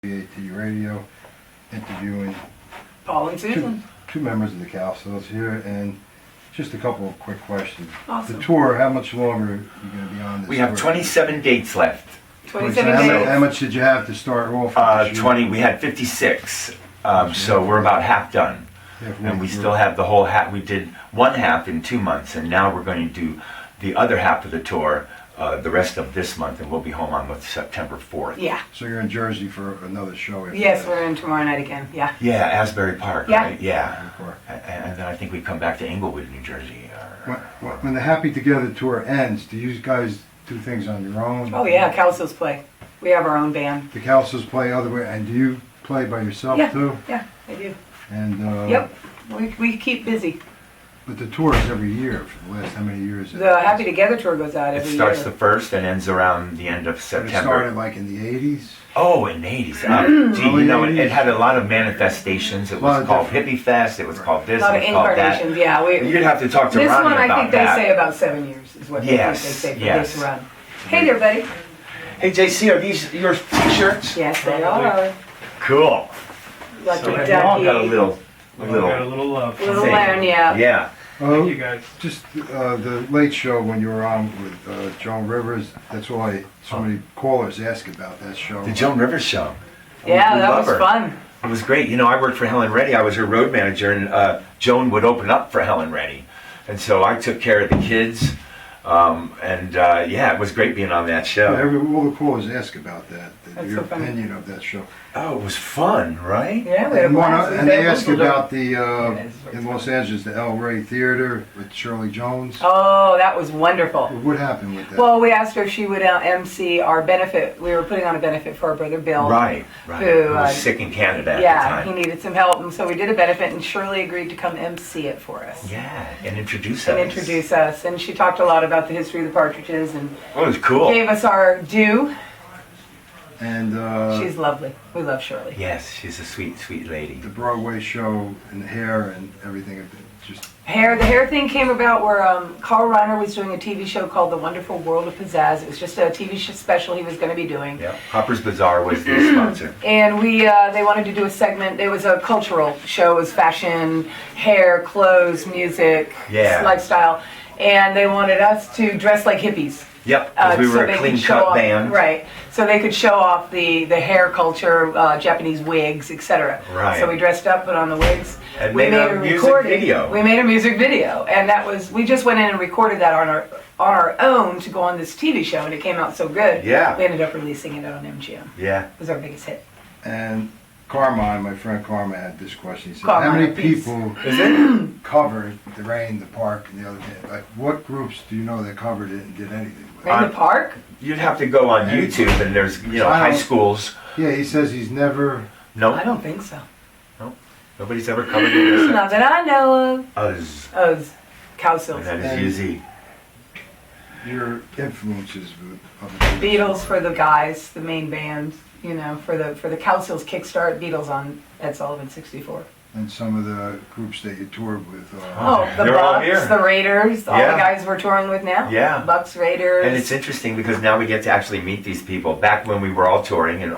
BAT Radio, interviewing Paul and Susan. two members of the Cowsills here, and just a couple of quick questions. Awesome. The tour, how much longer are you going to be on this We have tour? 27 dates left. 27 how days. How much did you have to start off with this year? 20. We had 56, so we're about half done. Yeah, And we still have the whole half. We did one half in 2 months, and now we're going to do the other half of the tour the rest of this month, and we'll be home on September 4th. Yeah. So you're in Jersey for another show? after Yes, that. we're in tomorrow night again. Yeah. Yeah, Asbury Park, Yeah. right? Yeah. Asbury Park. And then I think we come back to Inglewood, New Jersey. When the Happy Together tour ends, do you guys do things on your own? Oh yeah, Cowsills play. We have our own band. The Cowsills play other way, and do you play by yourself Yeah. too? Yeah, they do. And Yep. We keep busy. But the tour is every year for the last how many years? The Happy Together tour goes out It every starts year. the 1st and ends around the end of But it September. started like in the 80s? Oh, in the 80s. Gee, you know, it had a lot of manifestations. It Lot was of called Hippie Fest. It was called A this. lot It of was called that. incarnations. Yeah, You'd have to talk to this Ronnie one about I think that. they say about 7 years is what Yes, they say for yes. this run. Hey there, buddy. Hey, JC, are these your t-shirts? Yes, they are. Cool. Lucky So we all got a ducky. little We all got a little love. Little thing. lamb, yeah. Yeah. Oh, Thank you guys. just the late show when you were on with Joan Rivers, that's why so many callers ask about that show. The Joan Rivers Show. Yeah, We that love was her. fun. It was great. You know, I worked for Helen Reddy. I was her road manager, and Joan would open up for Helen Reddy. And so I took care of the kids. Yeah, it was great being on that show. All the callers ask about that, That's your so funny. opinion of that show. Oh, it was fun, right? Yeah, we had a And, blast. and they ask People about the, in Los Angeles, the El Rey Theater with Shirley Jones. Oh, that was wonderful. What happened with that? Well, we asked her if she would MC our benefit. We were putting on a benefit for our brother Bill. Right. Who, He was sick in Canada at the Yeah, time. he needed some help, and so we did a benefit, and Shirley agreed to come MC it for us. Yeah, and introduce And us. introduce us. And she talked a lot about the history of the Partridges and Oh, it was cool. gave us our due. And She's lovely. We love Shirley. Yes, she's a sweet, sweet lady. the Broadway show and hair and everything, just The hair thing came about where Carl Reiner was doing a TV show called The Wonderful World of Pizzazz. It was just a TV special he was going to be doing. Yeah, Hopper's Bazaar was the sponsor. And they wanted to do a segment. It was a cultural show. It was fashion, hair, clothes, music, Yeah. lifestyle. And they wanted us to dress like hippies. Yep, because we so were they a could clean show cut off- band. Right. So they could show off the hair culture, Japanese wigs, etc. Right. So we dressed up, put on the wigs. And we made a music recording. video. We made a music video, and that was we just went in and recorded that on our own to go on this TV show, and it came out so good. Yeah. We ended up releasing it on MGM. Yeah. It was our biggest hit. and Carmine, my friend Carmine had this question. He said, Carmine, how many please. people Is it? covered the Rain, the Park, and the other day? Like, what groups do you know that covered it and did anything with it? In the park. You'd have to go on YouTube, and there's, high schools. Yeah, he says he's never. I No, don't think so. nobody's ever covered it. Not that I know of. Us. Oh, it's Cowsills. And that And- is UZ. Your influences of the Beatles for the guys, the main band. For the Cowsills kickstart, Beatles on Ed Sullivan 64. and some of the groups that you toured with. Oh, the They're all Bucks, here. the Raiders, all Yeah. the guys we're touring with now. Yeah. Bucks, Raiders. And it's interesting because now we get to actually meet these people. Back when we were all touring and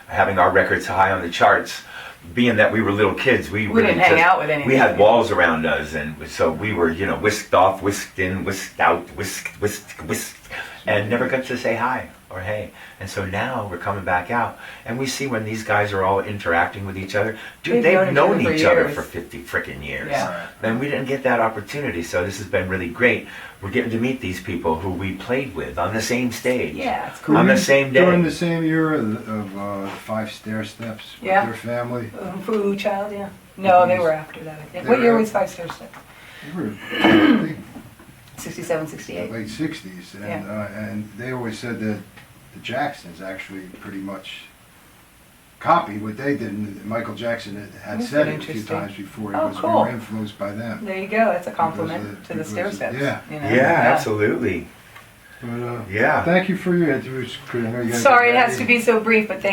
having our records high on the charts, being that we were little kids, we really didn't hang out with any of We these had people. walls around us, and so we were, whisked off, whisked in, whisked out, whisked, and never got to say hi or hey. And so now we're coming back out, and we see when these guys are all interacting with each other. Dude, they've known each other years. for 50 frickin' years. Yeah. And we didn't get that opportunity, so this has been really great. We're getting to meet these people who we played with on the same stage. Yeah, it's Were cool. On you the same day. During the same era of Five Stair Steps with Yeah. their family. Foo Child, yeah. No, they were after that, I think. They What year were- was Five Star Step? They were, I think, 67, 68. late 60s. And they always said that the Jacksons actually pretty much copied what they did. And Michael Jackson had That's said been it a few interesting. times before. He Oh, was cool. we were influenced by them. There you go. That's a compliment Because to the stair because- steps. yeah. Yeah, absolutely. But, Yeah. thank you for your interview. I know you gotta get Sorry, it has ready. to be so brief, but thank